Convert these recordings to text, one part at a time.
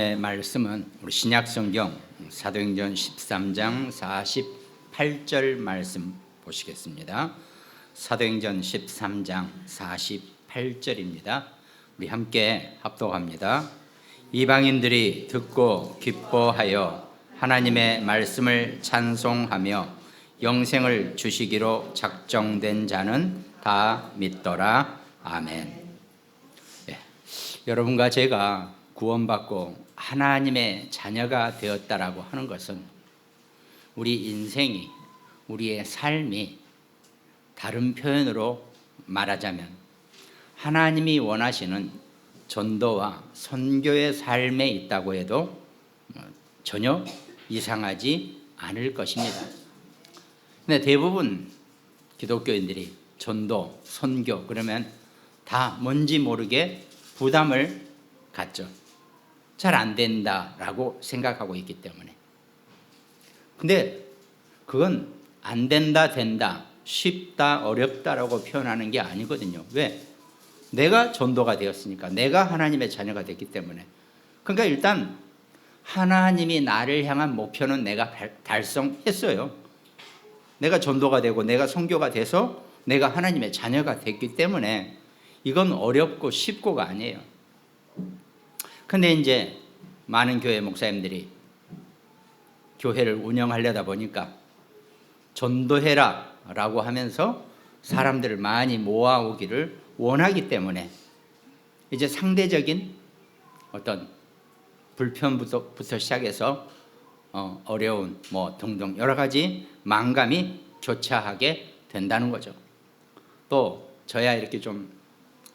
말씀은 우리 신약성경 사도행전 13장 48절 말씀 보시겠습니다. 사도행전 13장 48절입니다. 우리 함께 합독합니다. 이방인들이 듣고 기뻐하여 하나님의 말씀을 찬송하며 영생을 주시기로 작정된 자는 다 믿더라. 아멘. 여러분과 제가 구원받고 하나님의 자녀가 되었다라고 하는 것은 우리 인생이, 우리의 삶이 다른 표현으로 말하자면 하나님이 원하시는 전도와 선교의 삶에 있다고 해도 전혀 이상하지 않을 것입니다. 근데 대부분 기독교인들이 전도, 선교 그러면 다 뭔지 모르게 부담을 갖죠. 잘 안 된다라고 생각하고 있기 때문에. 근데 그건 안 된다, 된다, 쉽다, 어렵다라고 표현하는 게 아니거든요. 왜? 내가 전도가 되었으니까, 내가 하나님의 자녀가 됐기 때문에. 그러니까 일단 하나님이 나를 향한 목표는 내가 달성했어요. 내가 전도가 되고 내가 선교가 돼서 내가 하나님의 자녀가 됐기 때문에 이건 어렵고 쉽고가 아니에요. 근데 이제 많은 교회 목사님들이 교회를 운영하려다 보니까 전도해라 라고 하면서 사람들을 많이 모아오기를 원하기 때문에 이제 상대적인 어떤 불편부터 시작해서 어려운 등등 여러 가지 망감이 교차하게 된다는 거죠. 또 저야 이렇게 좀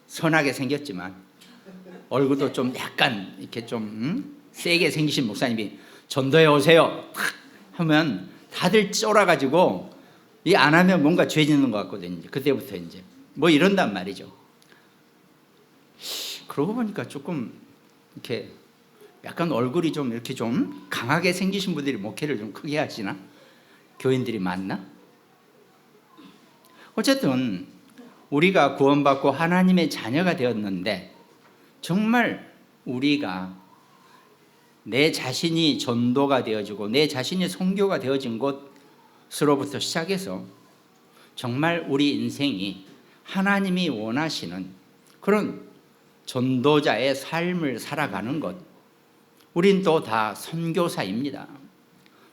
선하게 생겼지만 얼굴도 좀 약간 이렇게 좀 세게 생기신 목사님이 전도해 오세요 하면 다들 쫄아가지고 이 안 하면 뭔가 죄 짓는 것 같거든요. 그때부터 이제 이런단 말이죠. 그러고 보니까 조금 이렇게 약간 얼굴이 좀 이렇게 좀 강하게 생기신 분들이 목회를 좀 크게 하시나? 교인들이 많나? 어쨌든 우리가 구원받고 하나님의 자녀가 되었는데 정말 우리가 내 자신이 전도가 되어지고 내 자신이 선교가 되어진 곳으로부터 시작해서 정말 우리 인생이 하나님이 원하시는 그런 전도자의 삶을 살아가는 것, 우린 또 다 선교사입니다.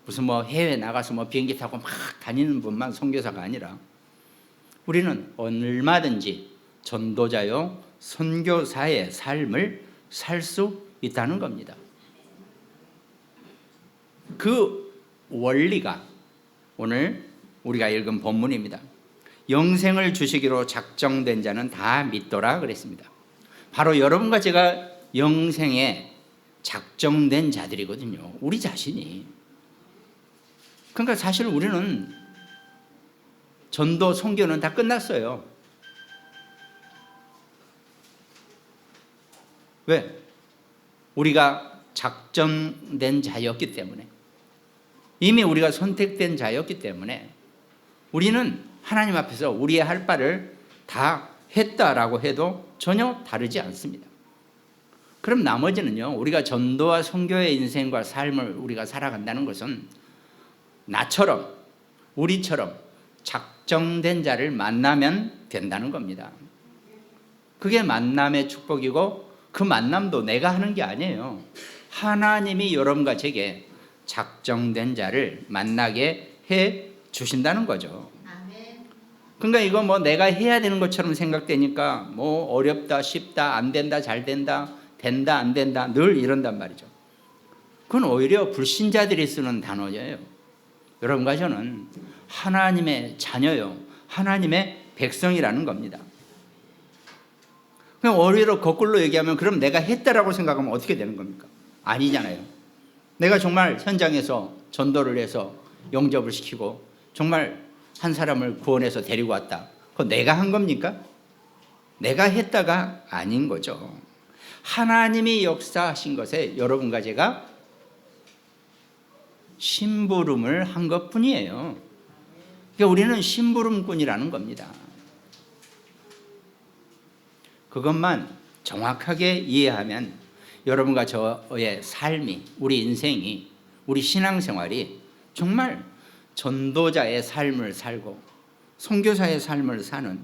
무슨 해외 나가서 비행기 타고 막 다니는 분만 선교사가 아니라 우리는 얼마든지 전도자요 선교사의 삶을 살 수 있다는 겁니다. 그 원리가 오늘 우리가 읽은 본문입니다. 영생을 주시기로 작정된 자는 다 믿더라 그랬습니다. 바로 여러분과 제가 영생에 작정된 자들이거든요. 우리 자신이. 그러니까 사실 우리는 전도 선교는 다 끝났어요. 왜? 우리가 작정된 자였기 때문에, 이미 우리가 선택된 자였기 때문에 우리는 하나님 앞에서 우리의 할 바를 다 했다라고 해도 전혀 다르지 않습니다. 그럼 나머지는요, 우리가 전도와 선교의 인생과 삶을 우리가 살아간다는 것은 나처럼 우리처럼 작정된 자를 만나면 된다는 겁니다. 그게 만남의 축복이고 그 만남도 내가 하는 게 아니에요. 하나님이 여러분과 제게 작정된 자를 만나게 해 주신다는 거죠. 그러니까 이거 내가 해야 되는 것처럼 생각되니까 어렵다, 쉽다, 안 된다, 잘 된다, 된다, 안 된다 늘 이런단 말이죠. 그건 오히려 불신자들이 쓰는 단어예요. 여러분과 저는 하나님의 자녀요, 하나님의 백성이라는 겁니다. 그럼 오히려 거꾸로 얘기하면 그럼 내가 했다라고 생각하면 어떻게 되는 겁니까? 아니잖아요. 내가 정말 현장에서 전도를 해서 영접을 시키고 정말 한 사람을 구원해서 데리고 왔다. 그건 내가 한 겁니까? 내가 했다가 아닌 거죠. 하나님이 역사하신 것에 여러분과 제가 심부름을 한 것뿐이에요. 그러니까 우리는 심부름꾼이라는 겁니다. 그것만 정확하게 이해하면 여러분과 저의 삶이, 우리 인생이, 우리 신앙생활이 정말 전도자의 삶을 살고 선교사의 삶을 사는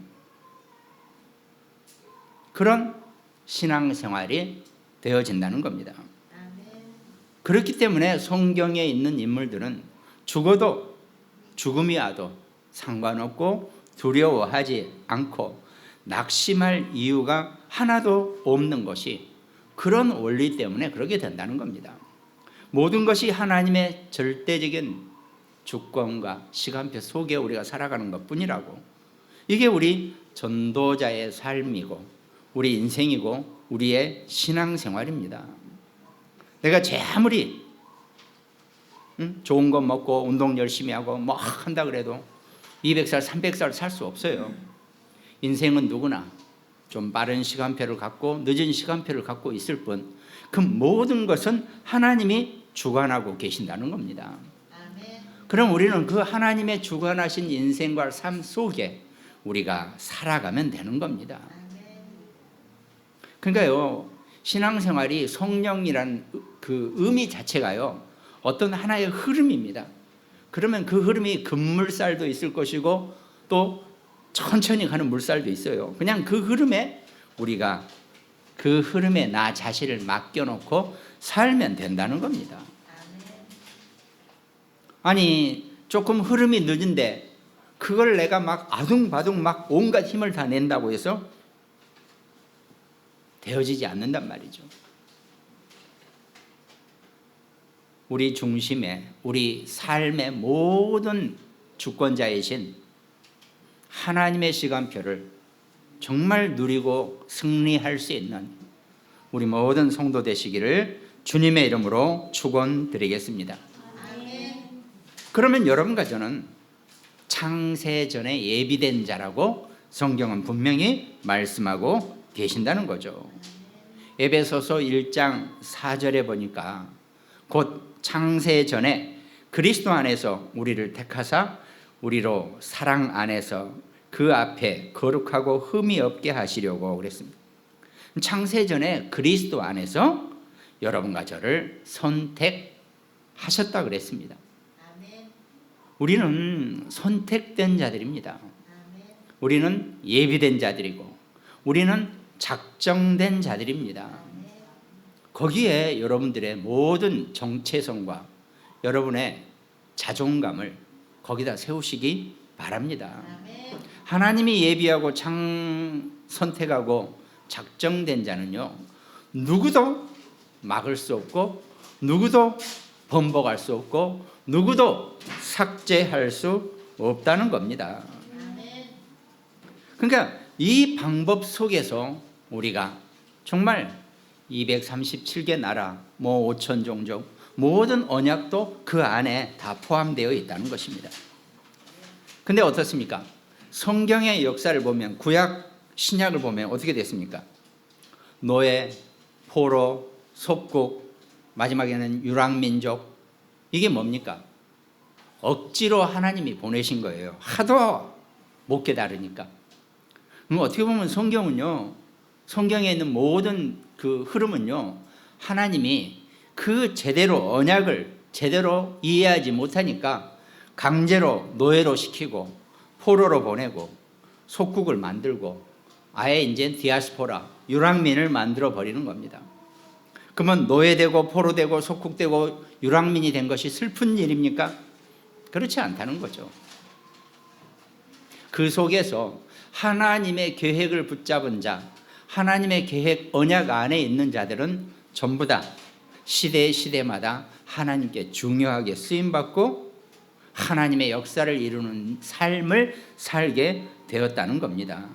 그런 신앙생활이 되어진다는 겁니다. 그렇기 때문에 성경에 있는 인물들은 죽어도 죽음이 와도 상관없고 두려워하지 않고 낙심할 이유가 하나도 없는 것이 그런 원리 때문에 그렇게 된다는 겁니다. 모든 것이 하나님의 절대적인 주권과 시간표 속에 우리가 살아가는 것뿐이라고. 이게 우리 전도자의 삶이고 우리 인생이고 우리의 신앙생활입니다. 내가 제 아무리 좋은 거 먹고 운동 열심히 하고 뭐 한다 그래도 200살 300살 살 수 없어요. 인생은 누구나 좀 빠른 시간표를 갖고 늦은 시간표를 갖고 있을 뿐 그 모든 것은 하나님이 주관하고 계신다는 겁니다. 그럼 우리는 그 하나님의 주관하신 인생과 삶 속에 우리가 살아가면 되는 겁니다. 그러니까요, 신앙생활이 성령이란 그 의미 자체가요, 어떤 하나의 흐름입니다. 그러면 그 흐름이 급물살도 있을 것이고 또 천천히 가는 물살도 있어요. 그냥 그 흐름에 우리가 그 흐름에 나 자신을 맡겨놓고 살면 된다는 겁니다. 아니 조금 흐름이 늦은데 그걸 내가 막 아둥바둥 막 온갖 힘을 다 낸다고 해서 되어지지 않는단 말이죠. 우리 중심에 우리 삶의 모든 주권자이신 하나님의 시간표를 정말 누리고 승리할 수 있는 우리 모든 성도 되시기를 주님의 이름으로 축원드리겠습니다. 그러면 여러분과 저는 창세전에 예비된 자라고 성경은 분명히 말씀하고 계신다는 거죠. 에베소서 1장 4절에 보니까 곧 창세전에 그리스도 안에서 우리를 택하사 우리로 사랑 안에서 그 앞에 거룩하고 흠이 없게 하시려고 그랬습니다. 창세전에 그리스도 안에서 여러분과 저를 선택하셨다 그랬습니다. 우리는 선택된 자들입니다. 우리는 예비된 자들이고 우리는 작정된 자들입니다. 거기에 여러분들의 모든 정체성과 여러분의 자존감을 거기다 세우시기 바랍니다. 하나님이 예비하고 선택하고 작정된 자는요, 누구도 막을 수 없고 누구도 번복할 수 없고 누구도 삭제할 수 없다는 겁니다. 그러니까 이 방법 속에서 우리가 정말 237개 나라, 뭐 5천 종족, 모든 언약도 그 안에 다 포함되어 있다는 것입니다. 근데 어떻습니까? 성경의 역사를 보면, 구약 신약을 보면 어떻게 됐습니까? 노예, 포로, 속국, 마지막에는 유랑민족. 이게 뭡니까? 억지로 하나님이 보내신 거예요. 하도 못 깨달으니까. 그럼 어떻게 보면 성경은요, 성경에 있는 모든 그 흐름은요, 하나님이 그 제대로 언약을 제대로 이해하지 못하니까 강제로 노예로 시키고 포로로 보내고 속국을 만들고 아예 이제 디아스포라, 유랑민을 만들어 버리는 겁니다. 그러면 노예되고 포로되고 속국되고 유랑민이 된 것이 슬픈 일입니까? 그렇지 않다는 거죠. 그 속에서 하나님의 계획을 붙잡은 자, 하나님의 계획 언약 안에 있는 자들은 전부 다 시대마다 하나님께 중요하게 쓰임받고 하나님의 역사를 이루는 삶을 살게 되었다는 겁니다.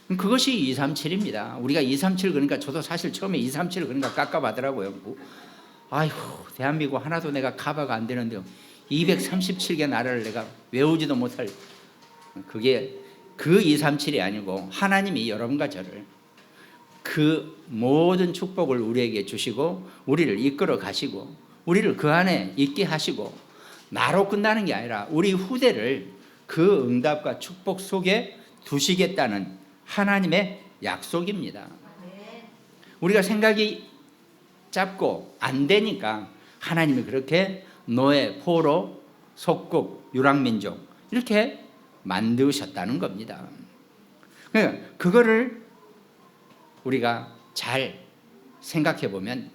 그것이 237입니다. 우리가 237 그러니까 저도 사실 처음에 237 그러니까 깝깝하더라고요. 아이고, 대한민국 하나도 내가 커버가 안 되는데 237개 나라를 내가 외우지도 못할, 그게 그 237이 아니고 하나님이 여러분과 저를 그 모든 축복을 우리에게 주시고 우리를 이끌어 가시고 우리를 그 안에 있게 하시고 나로 끝나는 게 아니라 우리 후대를 그 응답과 축복 속에 두시겠다는 하나님의 약속입니다. 우리가 생각이 붙잡고 안 되니까 하나님이 그렇게 노예, 포로, 속국, 유랑민족 이렇게 만드셨다는 겁니다. 그러니까 그거를 우리가 잘 생각해 보면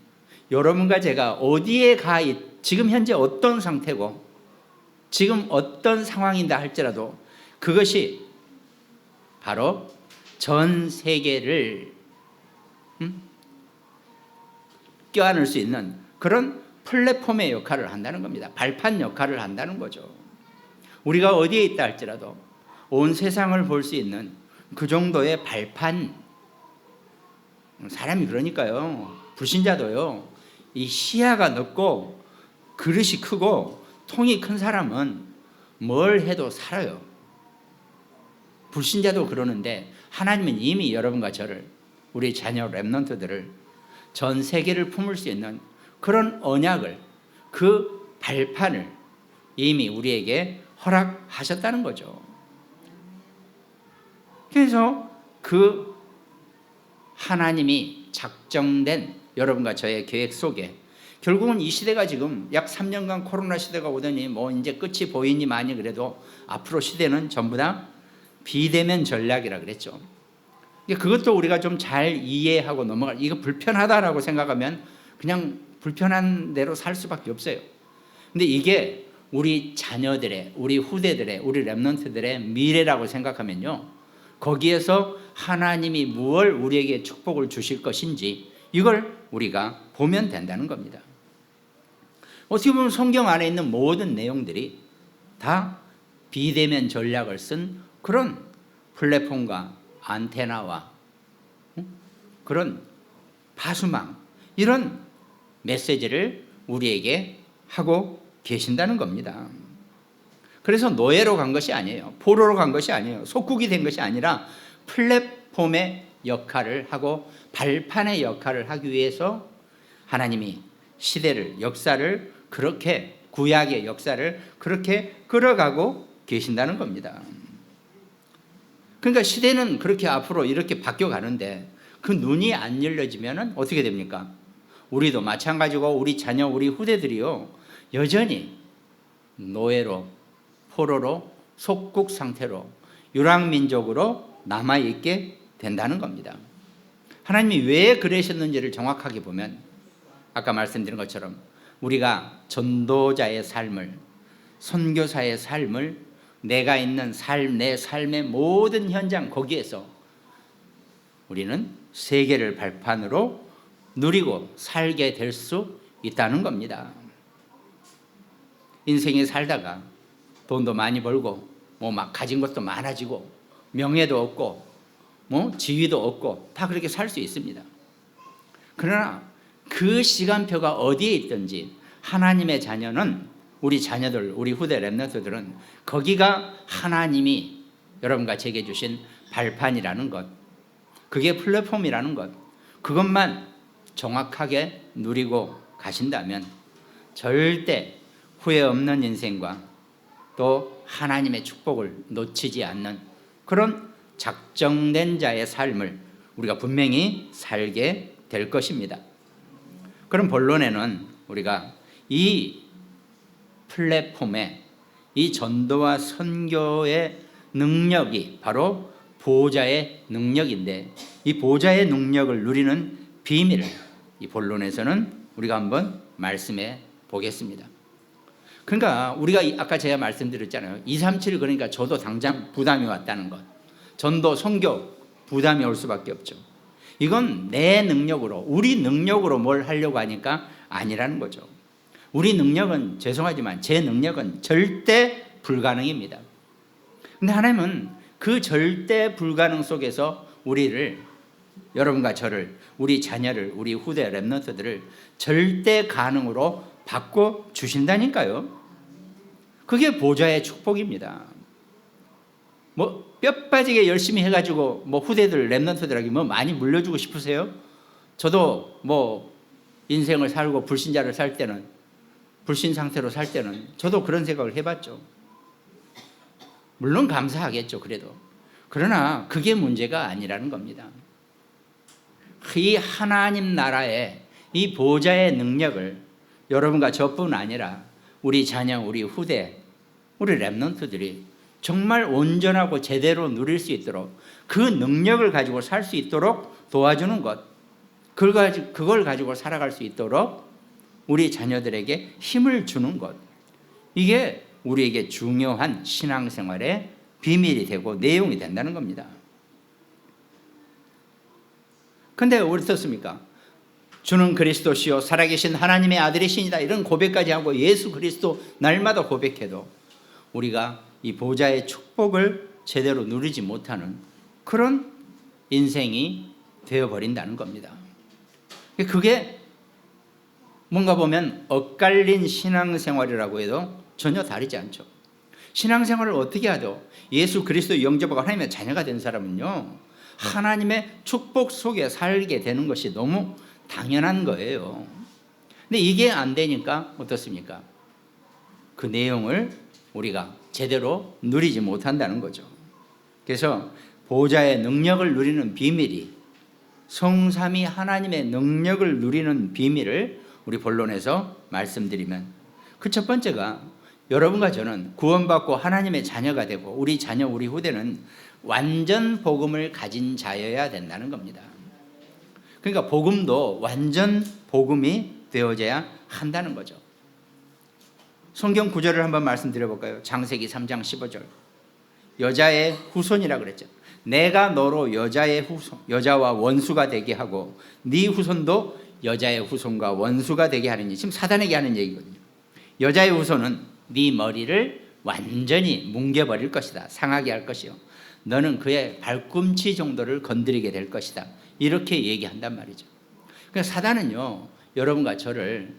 여러분과 제가 어디에 지금 현재 어떤 상태고 지금 어떤 상황인다 할지라도 그것이 바로 전 세계를 껴안을 수 있는 그런 플랫폼의 역할을 한다는 겁니다. 발판 역할을 한다는 거죠. 우리가 어디에 있다 할지라도 온 세상을 볼 수 있는 그 정도의 발판. 사람이 그러니까요, 불신자도요, 이 시야가 넓고 그릇이 크고 통이 큰 사람은 뭘 해도 살아요. 불신자도 그러는데 하나님은 이미 여러분과 저를, 우리 자녀 렘넌트들을 전 세계를 품을 수 있는 그런 언약을, 그 발판을 이미 우리에게 허락하셨다는 거죠. 그래서 그 하나님이 작정된 여러분과 저의 계획 속에 결국은 이 시대가 지금 약 3년간 코로나 시대가 오더니 뭐 이제 끝이 보이니 많이, 그래도 앞으로 시대는 전부 다 비대면 전략이라 그랬죠. 그것도 우리가 좀 잘 이해하고 넘어갈, 이거 불편하다라고 생각하면 그냥 불편한 대로 살 수밖에 없어요. 근데 이게 우리 자녀들의, 우리 후대들의, 우리 렘넌트들의 미래라고 생각하면요, 거기에서 하나님이 무엇을 우리에게 축복을 주실 것인지 이걸 우리가 보면 된다는 겁니다. 어떻게 보면 성경 안에 있는 모든 내용들이 다 비대면 전략을 쓴 그런 플랫폼과 안테나와 그런 파수망, 이런 메시지를 우리에게 하고 계신다는 겁니다. 그래서 노예로 간 것이 아니에요. 포로로 간 것이 아니에요. 속국이 된 것이 아니라 플랫폼의 역할을 하고 발판의 역할을 하기 위해서 하나님이 시대를, 역사를 그렇게, 구약의 역사를 그렇게 끌어가고 계신다는 겁니다. 그러니까 시대는 그렇게 앞으로 이렇게 바뀌어 가는데 그 눈이 안 열려지면 어떻게 됩니까? 우리도 마찬가지고 우리 자녀, 우리 후대들이요, 여전히 노예로, 포로로, 속국 상태로, 유랑민족으로 남아있게 된다는 겁니다. 하나님이 왜 그러셨는지를 정확하게 보면 아까 말씀드린 것처럼 우리가 전도자의 삶을, 선교사의 삶을, 내가 있는 삶, 내 삶의 모든 현장, 거기에서 우리는 세계를 발판으로 누리고 살게 될 수 있다는 겁니다. 인생에 살다가 돈도 많이 벌고 뭐 막 가진 것도 많아지고 명예도 얻고 뭐 지위도 얻고 다 그렇게 살 수 있습니다. 그러나 그 시간표가 어디에 있든지 하나님의 자녀는, 우리 자녀들, 우리 후대 렘넌트들은 거기가 하나님이 여러분과 제게 주신 발판이라는 것, 그게 플랫폼이라는 것, 그것만 정확하게 누리고 가신다면 절대 후회 없는 인생과 또 하나님의 축복을 놓치지 않는 그런 작정된 자의 삶을 우리가 분명히 살게 될 것입니다. 그럼 본론에는 우리가 이 플랫폼에 이 전도와 선교의 능력이 바로 보호자의 능력인데, 이 보호자의 능력을 누리는 비밀을 이 본론에서는 우리가 한번 말씀해 보겠습니다. 그러니까 우리가 아까 제가 말씀드렸잖아요. 237, 그러니까 저도 당장 부담이 왔다는 것. 전도, 선교 부담이 올 수밖에 없죠. 이건 내 능력으로, 우리 능력으로 뭘 하려고 하니까 아니라는 거죠. 우리 능력은, 죄송하지만 제 능력은 절대 불가능입니다. 근데 하나님은 그 절대 불가능 속에서 우리를, 여러분과 저를, 우리 자녀를, 우리 후대 렘넌트들을 절대 가능으로 바꿔 주신다니까요. 그게 보좌의 축복입니다. 뭐 뼈 빠지게 열심히 해가지고 뭐 후대들, 렘넌트들에게 뭐 많이 물려주고 싶으세요? 저도 뭐 인생을 살고 불신자를 살 때는, 불신 상태로 살 때는 저도 그런 생각을 해봤죠. 물론 감사하겠죠. 그래도. 그러나 그게 문제가 아니라는 겁니다. 이 하나님 나라에 이 보호자의 능력을 여러분과 저뿐 아니라 우리 자녀, 우리 후대, 우리 렘넌트들이 정말 온전하고 제대로 누릴 수 있도록 그 능력을 가지고 살 수 있도록 도와주는 것, 그걸 가지고 살아갈 수 있도록 우리 자녀들에게 힘을 주는 것, 이게 우리에게 중요한 신앙생활의 비밀이 되고 내용이 된다는 겁니다. 근데 어떻습니까? 주는 그리스도시요 살아계신 하나님의 아들이시니다, 이런 고백까지 하고 예수 그리스도 날마다 고백해도 우리가 이 보좌의 축복을 제대로 누리지 못하는 그런 인생이 되어버린다는 겁니다. 그게 뭔가 보면 엇갈린 신앙생활이라고 해도 전혀 다르지 않죠. 신앙생활을 어떻게 하죠? 예수 그리스도 영접하고 하나님의 자녀가 된 사람은요, 하나님의 축복 속에 살게 되는 것이 너무 당연한 거예요. 근데 이게 안 되니까 어떻습니까? 그 내용을 우리가 제대로 누리지 못한다는 거죠. 그래서 보호자의 능력을 누리는 비밀이, 성삼위 하나님의 능력을 누리는 비밀을 우리 본론에서 말씀드리면, 그 첫 번째가 여러분과 저는 구원받고 하나님의 자녀가 되고 우리 자녀, 우리 후대는 완전 복음을 가진 자여야 된다는 겁니다. 그러니까 복음도 완전 복음이 되어져야 한다는 거죠. 성경 구절을 한번 말씀드려 볼까요? 창세기 3장 15절. 여자의 후손이라 그랬죠. 내가 너로 여자의 후손, 여자와 원수가 되게 하고 네 후손도 여자의 후손과 원수가 되게 하느니, 지금 사단에게 하는 얘기거든요. 여자의 후손은 네 머리를 완전히 뭉개버릴 것이다, 상하게 할 것이요, 너는 그의 발꿈치 정도를 건드리게 될 것이다, 이렇게 얘기한단 말이죠. 그러니까 사단은요, 여러분과 저를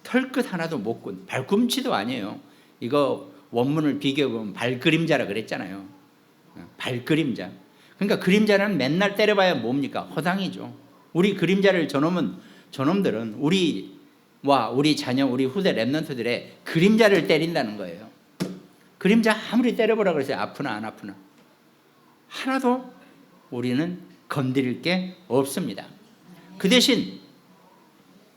털끝 하나도 못 군, 발꿈치도 아니에요. 이거 원문을 비교해보면 발그림자라 그랬잖아요. 발그림자. 그러니까 그림자는 맨날 때려봐야 뭡니까? 허당이죠. 우리 그림자를 저놈들은 우리와 우리 자녀, 우리 후대 렘넌트들의 그림자를 때린다는 거예요. 그림자 아무리 때려보라 그랬어요. 아프나 안 아프나? 하나도 우리는 건드릴 게 없습니다. 그 대신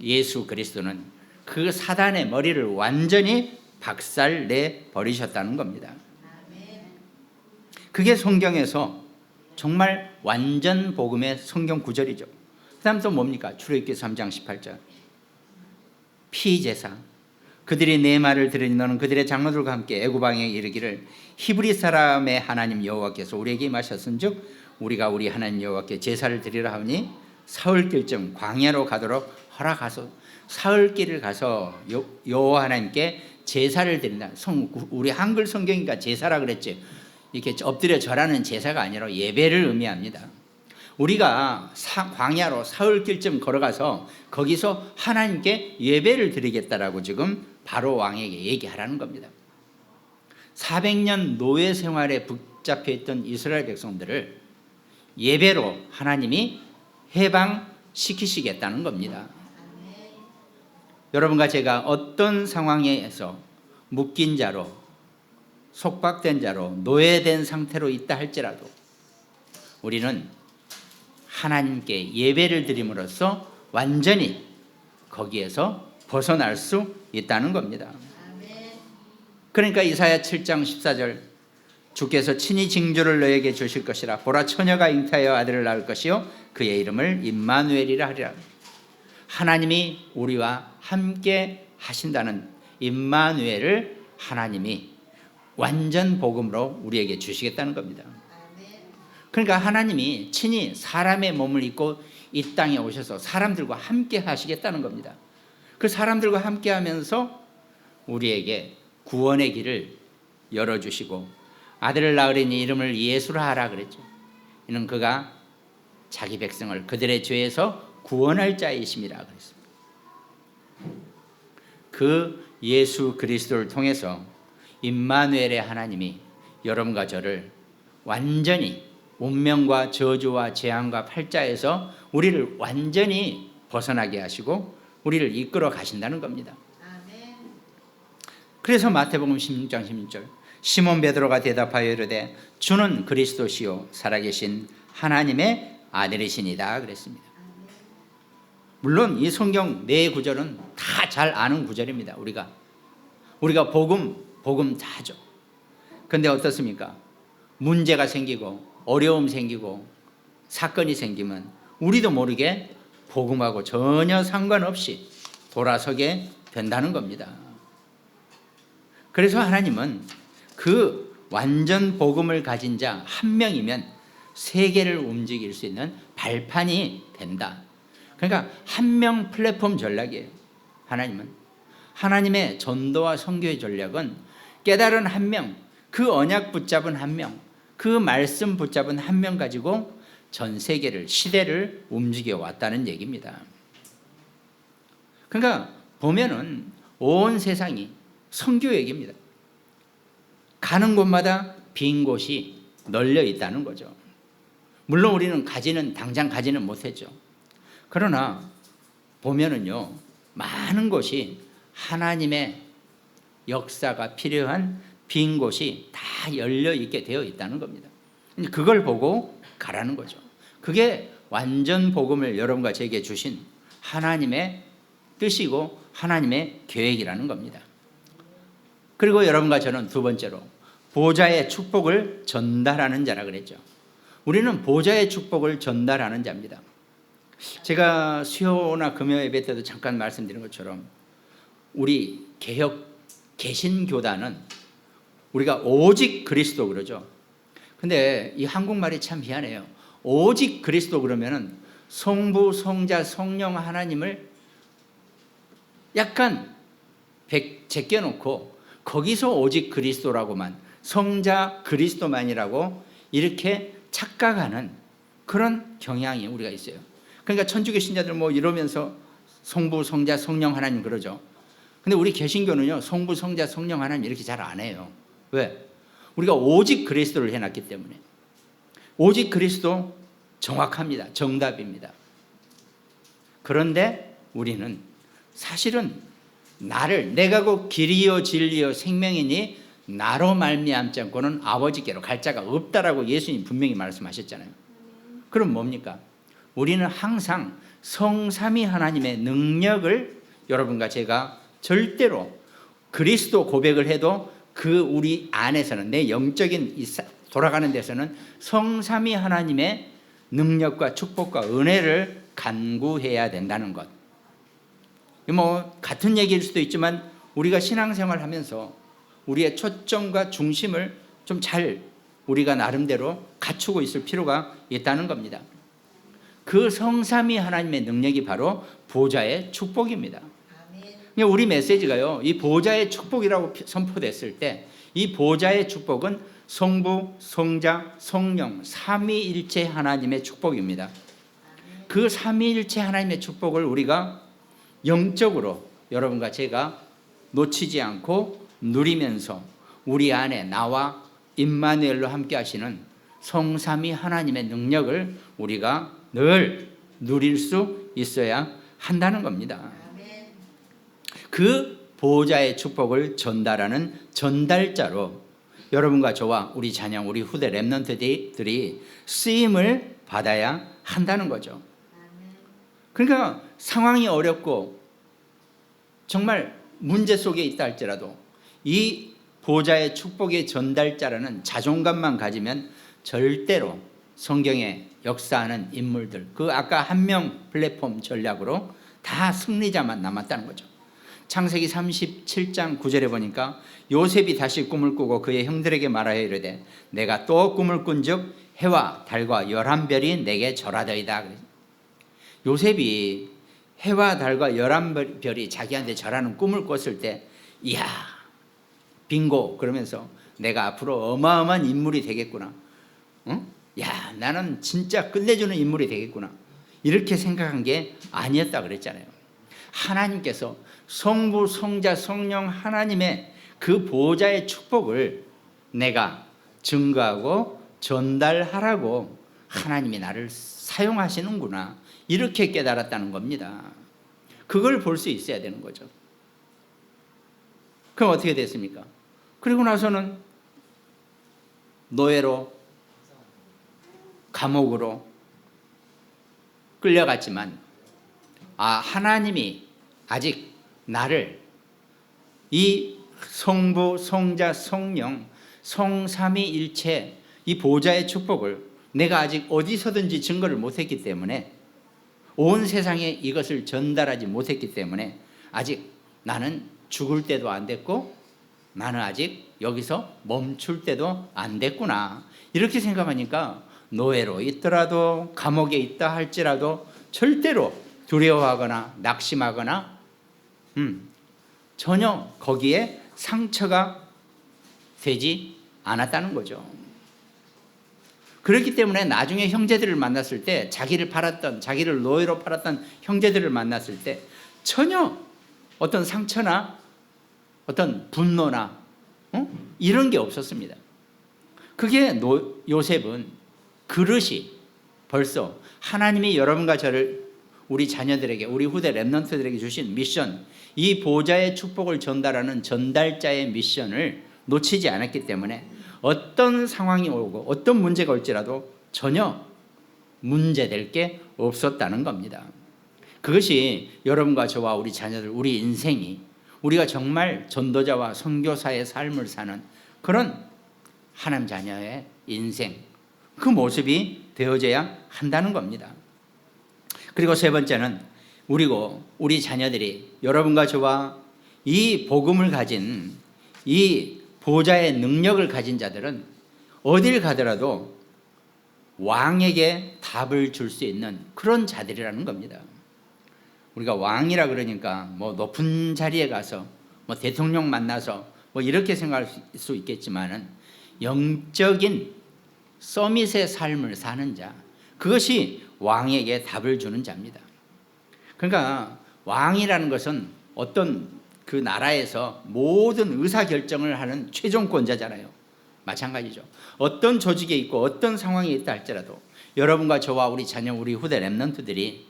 예수 그리스도는 그 사단의 머리를 완전히 박살내 버리셨다는 겁니다. 그게 성경에서 정말 완전 복음의 성경 구절이죠. 그 다음 또 뭡니까? 출애굽기 3장 18절. 피제사. 그들이 내 말을 들으니 너는 그들의 장로들과 함께 애굽 왕에게 이르기를 히브리 사람의 하나님 여호와께서 우리에게 임하셨은즉 우리가 우리 하나님 여호와께 제사를 드리라 하니 사흘길쯤 광야로 가도록 허락하소서. 사흘길을 가서 여호와 하나님께 제사를 드린다. 우리 한글 성경이니까 제사라 그랬지, 이렇게 엎드려 절하는 제사가 아니라 예배를 의미합니다. 우리가 광야로 사흘길쯤 걸어가서 거기서 하나님께 예배를 드리겠다라고 지금 바로 왕에게 얘기하라는 겁니다. 400년 노예 생활에 붙잡혀 있던 이스라엘 백성들을 예배로 하나님이 해방시키시겠다는 겁니다. 여러분과 제가 어떤 상황에서 묶인 자로, 속박된 자로, 노예된 상태로 있다 할지라도 우리는 하나님께 예배를 드림으로써 완전히 거기에서 벗어날 수 있다는 겁니다. 그러니까 이사야 7장 14절, 주께서 친히 징조를 너에게 주실 것이라. 보라, 처녀가 잉태하여 아들을 낳을 것이요 그의 이름을 임마누엘이라 하리라. 하나님이 우리와 함께 하신다는 임마누엘을 하나님이 완전 복음으로 우리에게 주시겠다는 겁니다. 그러니까 하나님이 친히 사람의 몸을 입고 이 땅에 오셔서 사람들과 함께 하시겠다는 겁니다. 그 사람들과 함께 하면서 우리에게 구원의 길을 열어주시고 아들을 낳으리니 이름을 예수라 하라 그랬죠. 이는 그가 자기 백성을 그들의 죄에서 구원할 자이심이라 그랬습니다. 그 예수 그리스도를 통해서 임마누엘의 하나님이 여러분과 저를 완전히 운명과 저주와 재앙과 팔자에서 우리를 완전히 벗어나게 하시고 우리를 이끌어 가신다는 겁니다. 그래서 마태복음 16장 16절, 시몬 베드로가 대답하여 이르되 주는 그리스도시요 살아계신 하나님의 아들이시니다 그랬습니다. 물론 이 성경 네 구절은 다 잘 아는 구절입니다. 우리가 복음 다 하죠. 그런데 어떻습니까? 문제가 생기고 어려움 생기고 사건이 생기면 우리도 모르게 복음하고 전혀 상관없이 돌아서게 된다는 겁니다. 그래서 하나님은 그 완전 복음을 가진 자 한 명이면 세계를 움직일 수 있는 발판이 된다. 그러니까 한 명 플랫폼 전략이에요. 하나님의 전도와 선교의 전략은 깨달은 한 명, 그 언약 붙잡은 한 명, 그 말씀 붙잡은 한 명 가지고 전 세계를, 시대를 움직여 왔다는 얘기입니다. 그러니까 보면은 온 세상이 선교 얘기입니다. 가는 곳마다 빈 곳이 널려 있다는 거죠. 물론 우리는 당장 가지는 못했죠. 그러나 보면은요, 많은 곳이 하나님의 역사가 필요한 빈 곳이 다 열려 있게 되어 있다는 겁니다. 그걸 보고 가라는 거죠. 그게 완전 복음을 여러분과 제게 주신 하나님의 뜻이고 하나님의 계획이라는 겁니다. 그리고 여러분과 저는 두 번째로 보좌의 축복을 전달하는 자라 그랬죠. 우리는 보좌의 축복을 전달하는 자입니다. 제가 수요나 금요 예배 때도 잠깐 말씀드린 것처럼 우리 개신교단은 우리가 오직 그리스도 그러죠. 근데 이 한국말이 참 희한해요. 오직 그리스도 그러면은 성부, 성자, 성령 하나님을 약간 제껴놓고 거기서 오직 그리스도라고만, 성자 그리스도만이라고 이렇게 착각하는 그런 경향이 우리가 있어요. 그러니까 천주교 신자들 뭐 이러면서 성부, 성자, 성령 하나님 그러죠. 근데 우리 개신교는요, 성부, 성자, 성령 하나님 이렇게 잘 안 해요. 왜? 우리가 오직 그리스도를 해놨기 때문에. 오직 그리스도 정확합니다. 정답입니다. 그런데 우리는 사실은 내가 곧 길이요 진리요 생명이니 나로 말미암지 않고는 아버지께로 갈 자가 없다라고 예수님 분명히 말씀하셨잖아요. 그럼 뭡니까? 우리는 항상 성삼위 하나님의 능력을, 여러분과 제가 절대로 그리스도 고백을 해도 그 우리 안에서는, 내 영적인 돌아가는 데서는 성삼위 하나님의 능력과 축복과 은혜를 간구해야 된다는 것. 뭐 같은 얘기일 수도 있지만 우리가 신앙생활 하면서 우리의 초점과 중심을 좀 잘 우리가 나름대로 갖추고 있을 필요가 있다는 겁니다. 그 성삼위 하나님의 능력이 바로 보좌의 축복입니다. 우리 메시지가요, 이 보좌의 축복이라고 선포됐을 때 이 보좌의 축복은 성부, 성자, 성령 삼위일체 하나님의 축복입니다. 그 삼위일체 하나님의 축복을 우리가 영적으로 여러분과 제가 놓치지 않고 누리면서 우리 안에 나와 임마누엘로 함께 하시는 성삼위 하나님의 능력을 우리가 늘 누릴 수 있어야 한다는 겁니다. 그 보호자의 축복을 전달하는 전달자로 여러분과 저와 우리 자녀, 우리 후대 렘넌트들이 쓰임을 받아야 한다는 거죠. 그러니까 상황이 어렵고 정말 문제 속에 있다 할지라도 이 보호자의 축복의 전달자라는 자존감만 가지면 절대로 성경에 역사하는 인물들, 그 아까 한 명 플랫폼 전략으로 다 승리자만 남았다는 거죠. 창세기 37장 9절에 보니까 요셉이 다시 꿈을 꾸고 그의 형들에게 말하여 이르되 내가 또 꿈을 꾼즉 해와 달과 11별이 내게 절하더이다. 요셉이 해와 달과 11별이 자기한테 절하는 꿈을 꿨을 때 이야 빙고 그러면서 내가 앞으로 어마어마한 인물이 되겠구나. 응? 야 나는 진짜 끝내주는 인물이 되겠구나. 이렇게 생각한 게 아니었다 그랬잖아요. 하나님께서 성부, 성자, 성령 하나님의 그 보호자의 축복을 내가 증거하고 전달하라고 하나님이 나를 사용하시는구나. 이렇게 깨달았다는 겁니다. 그걸 볼 수 있어야 되는 거죠. 그럼 어떻게 됐습니까? 그리고 나서는 노예로 감옥으로 끌려갔지만 하나님이 아직 나를 이 성부, 성자, 성령, 성삼위일체 이 보좌의 축복을 내가 아직 어디서든지 증거를 못했기 때문에, 온 세상에 이것을 전달하지 못했기 때문에 아직 나는 죽을 때도 안 됐고 나는 아직 여기서 멈출 때도 안 됐구나, 이렇게 생각하니까 노예로 있더라도 감옥에 있다 할지라도 절대로 두려워하거나 낙심하거나 전혀 거기에 상처가 되지 않았다는 거죠. 그렇기 때문에 나중에 형제들을 만났을 때, 자기를 팔았던, 자기를 노예로 팔았던 형제들을 만났을 때 전혀 어떤 상처나 어떤 분노나 이런 게 없었습니다. 그게 요셉은 그릇이 벌써 하나님이 여러분과 저를, 우리 자녀들에게, 우리 후대 렘넌트들에게 주신 미션, 이 보좌의 축복을 전달하는 전달자의 미션을 놓치지 않았기 때문에 어떤 상황이 오고 어떤 문제가 올지라도 전혀 문제될 게 없었다는 겁니다. 그것이 여러분과 저와 우리 자녀들, 우리 인생이, 우리가 정말 전도자와 선교사의 삶을 사는 그런 하나님 자녀의 인생, 그 모습이 되어져야 한다는 겁니다. 그리고 세 번째는, 우리 자녀들이, 여러분과 저와 이 복음을 가진, 이 보좌의 능력을 가진 자들은 어딜 가더라도 왕에게 답을 줄 수 있는 그런 자들이라는 겁니다. 우리가 왕이라 그러니까 뭐 높은 자리에 가서 뭐 대통령 만나서 뭐 이렇게 생각할 수 있겠지만은, 영적인 서밋의 삶을 사는 자, 그것이 왕에게 답을 주는 자입니다. 그러니까 왕이라는 것은 어떤 그 나라에서 모든 의사결정을 하는 최종권자잖아요. 마찬가지죠. 어떤 조직에 있고 어떤 상황에 있다 할지라도 여러분과 저와 우리 자녀, 우리 후대 렘넌트들이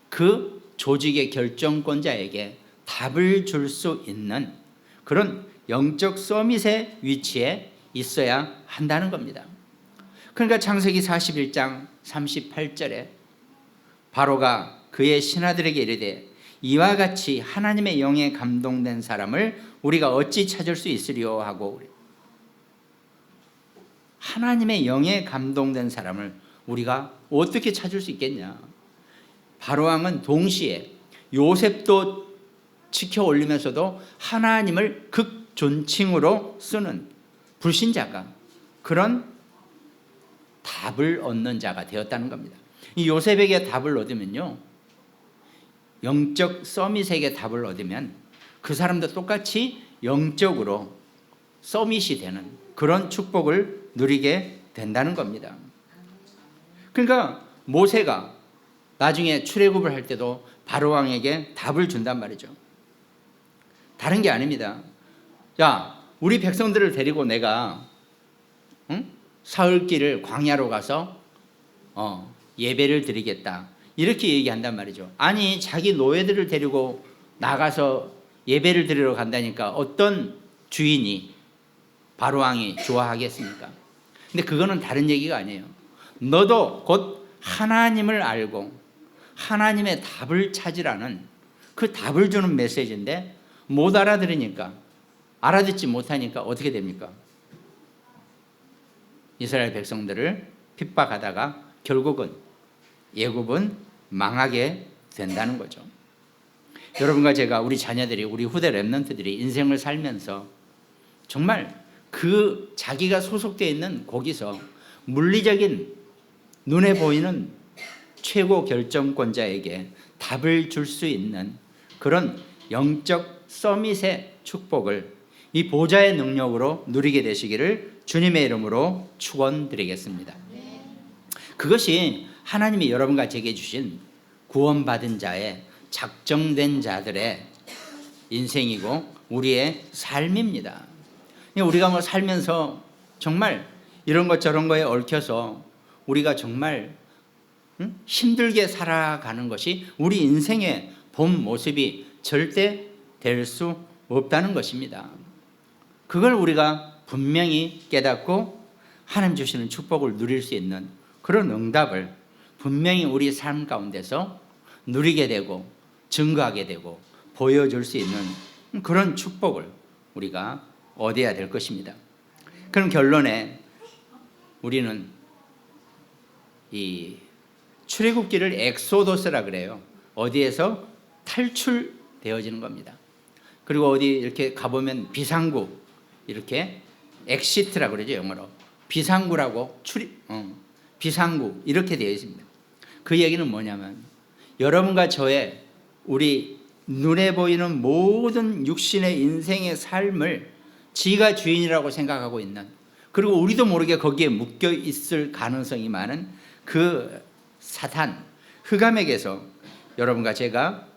그 조직의 결정권자에게 답을 줄 수 있는 그런 영적 서밋의 위치에 있어야 한다는 겁니다. 그러니까 창세기 41장 38절에 바로가 그의 신하들에게 이르되 이와 같이 하나님의 영에 감동된 사람을 우리가 어찌 찾을 수 있으리요 하고, 하나님의 영에 감동된 사람을 우리가 어떻게 찾을 수 있겠냐. 바로왕은 동시에 요셉도 지켜 올리면서도 하나님을 극존칭으로 쓰는 불신자가, 그런 답을 얻는 자가 되었다는 겁니다. 이 요셉에게 답을 얻으면요, 영적 서밋에게 답을 얻으면 그 사람도 똑같이 영적으로 서밋이 되는 그런 축복을 누리게 된다는 겁니다. 그러니까 모세가 나중에 출애굽을 할 때도 바로왕에게 답을 준단 말이죠. 다른 게 아닙니다. 야, 우리 백성들을 데리고 내가 사흘길을 광야로 가서 예배를 드리겠다, 이렇게 얘기한단 말이죠. 아니, 자기 노예들을 데리고 나가서 예배를 드리러 간다니까 어떤 주인이, 바로왕이 좋아하겠습니까? 근데 그거는 다른 얘기가 아니에요. 너도 곧 하나님을 알고 하나님의 답을 찾으라는 그 답을 주는 메시지인데, 못 알아들으니까, 알아듣지 못하니까 어떻게 됩니까? 이스라엘 백성들을 핍박하다가 결국은 애굽은 망하게 된다는 거죠. 여러분과 제가, 우리 자녀들이, 우리 후대 렘넌트들이 인생을 살면서 정말 그 자기가 소속되어 있는 거기서 물리적인 눈에 보이는 최고 결정권자에게 답을 줄 수 있는 그런 영적 서밋의 축복을 이 보좌의 능력으로 누리게 되시기를 주님의 이름으로 축원드리겠습니다. 그것이 하나님이 여러분과 제게 주신 구원받은 자의, 작정된 자들의 인생이고 우리의 삶입니다. 우리가 뭐 살면서 정말 이런 것 저런 거에 얽혀서 우리가 정말 힘들게 살아가는 것이 우리 인생의 본 모습이 절대 될 수 없다는 것입니다. 그걸 우리가 분명히 깨닫고 하나님 주시는 축복을 누릴 수 있는 그런 응답을 분명히 우리 삶 가운데서 누리게 되고 증거하게 되고 보여줄 수 있는 그런 축복을 우리가 얻어야 될 것입니다. 그럼 결론에 우리는 이 출애굽기를 엑소도스라 그래요. 어디에서 탈출되어지는 겁니다. 그리고 어디 이렇게 가보면 비상구, 이렇게 엑시트라 그러죠, 영어로. 비상구라고 비상구 이렇게 되어 있습니다. 그 얘기는 뭐냐면 여러분과 저의 우리 눈에 보이는 모든 육신의 인생의 삶을 지가 주인이라고 생각하고 있는, 그리고 우리도 모르게 거기에 묶여 있을 가능성이 많은 그 사탄, 흑암에게서 여러분과 제가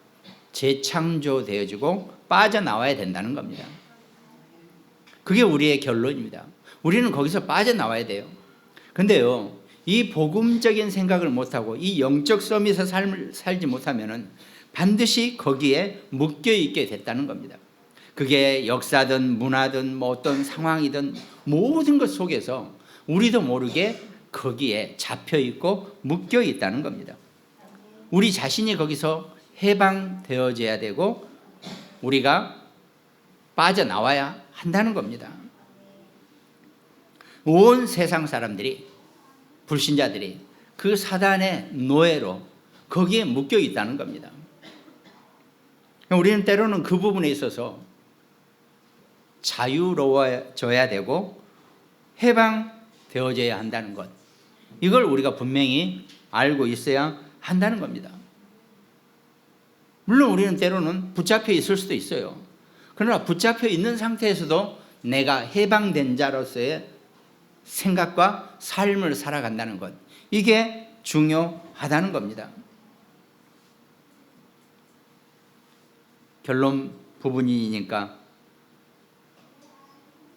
재창조되어지고 빠져나와야 된다는 겁니다. 그게 우리의 결론입니다. 우리는 거기서 빠져나와야 돼요. 근데요, 이 복음적인 생각을 못하고 이 영적 서밋의 삶을 살지 못하면 반드시 거기에 묶여있게 됐다는 겁니다. 그게 역사든 문화든 뭐 어떤 상황이든 모든 것 속에서 우리도 모르게 거기에 잡혀있고 묶여있다는 겁니다. 우리 자신이 거기서 해방되어져야 되고 우리가 빠져나와야 한다는 겁니다. 온 세상 사람들이, 불신자들이 그 사단의 노예로 거기에 묶여 있다는 겁니다. 우리는 때로는 그 부분에 있어서 자유로워져야 되고 해방되어져야 한다는 것, 이걸 우리가 분명히 알고 있어야 한다는 겁니다. 물론 우리는 때로는 붙잡혀 있을 수도 있어요. 그러나 붙잡혀 있는 상태에서도 내가 해방된 자로서의 생각과 삶을 살아간다는 것, 이게 중요하다는 겁니다. 결론 부분이니까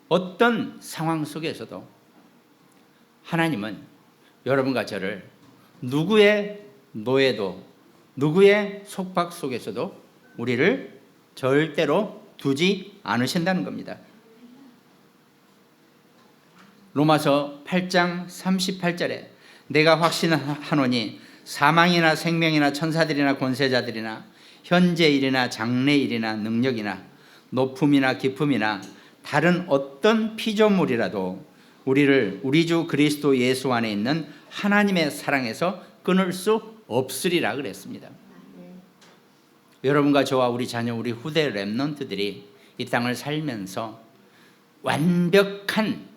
어떤 상황 속에서도 하나님은 여러분과 저를 누구의 노예도 누구의 속박 속에서도 우리를 절대로 두지 않으신다는 겁니다. 로마서 8장 38절에 내가 확신하노니 사망이나 생명이나 천사들이나 권세자들이나 현재일이나 장래일이나 능력이나 높음이나 깊음이나 다른 어떤 피조물이라도 우리를 우리 주 그리스도 예수 안에 있는 하나님의 사랑에서 끊을 수 없으리라 그랬습니다. 여러분과 저와 우리 자녀, 우리 후대 렘넌트들이 이 땅을 살면서 완벽한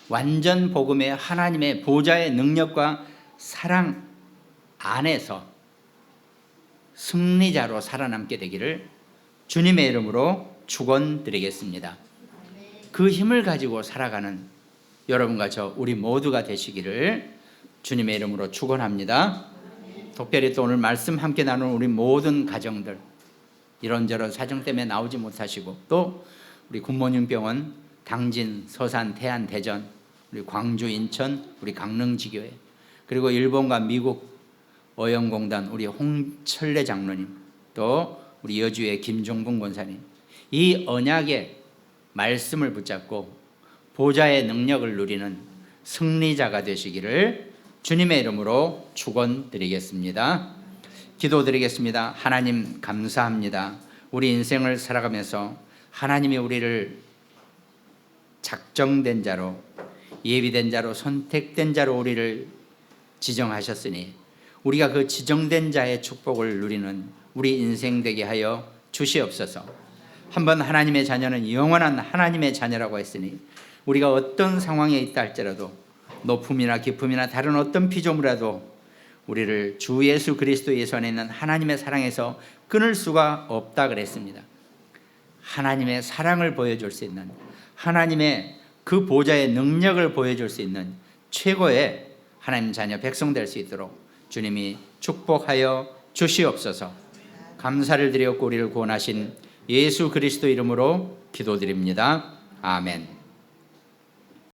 완전 복음의 하나님의 보좌의 능력과 사랑 안에서 승리자로 살아남게 되기를 주님의 이름으로 축원드리겠습니다. 그 힘을 가지고 살아가는 여러분과 저 우리 모두가 되시기를 주님의 이름으로 축원합니다. 특별히 또 오늘 말씀 함께 나누는 우리 모든 가정들, 이런저런 사정 때문에 나오지 못하시고, 또 우리 굿모닝 병원, 당진, 서산, 태안, 대전, 우리 광주, 인천, 우리 강릉지교회, 그리고 일본과 미국 어영공단 우리 홍철래 장로님, 또 우리 여주의 김종분 권사님, 이 언약의 말씀을 붙잡고 보좌의 능력을 누리는 승리자가 되시기를 주님의 이름으로 축원드리겠습니다. 기도드리겠습니다. 하나님 감사합니다. 우리 인생을 살아가면서 하나님이 우리를 작정된 자로, 예비된 자로, 선택된 자로 우리를 지정하셨으니 우리가 그 지정된 자의 축복을 누리는 우리 인생 되게 하여 주시옵소서. 한번 하나님의 자녀는 영원한 하나님의 자녀라고 했으니 우리가 어떤 상황에 있다 할지라도 높음이나 깊음이나 다른 어떤 피조물이라도 우리를 주 예수 그리스도 예수 안에 있는 하나님의 사랑에서 끊을 수가 없다 그랬습니다. 하나님의 사랑을 보여줄 수 있는, 하나님의 그 보좌의 능력을 보여줄 수 있는 최고의 하나님 자녀 백성 될 수 있도록 주님이 축복하여 주시옵소서. 감사를 드렸고 우리를 구원하신 예수 그리스도 이름으로 기도드립니다. 아멘.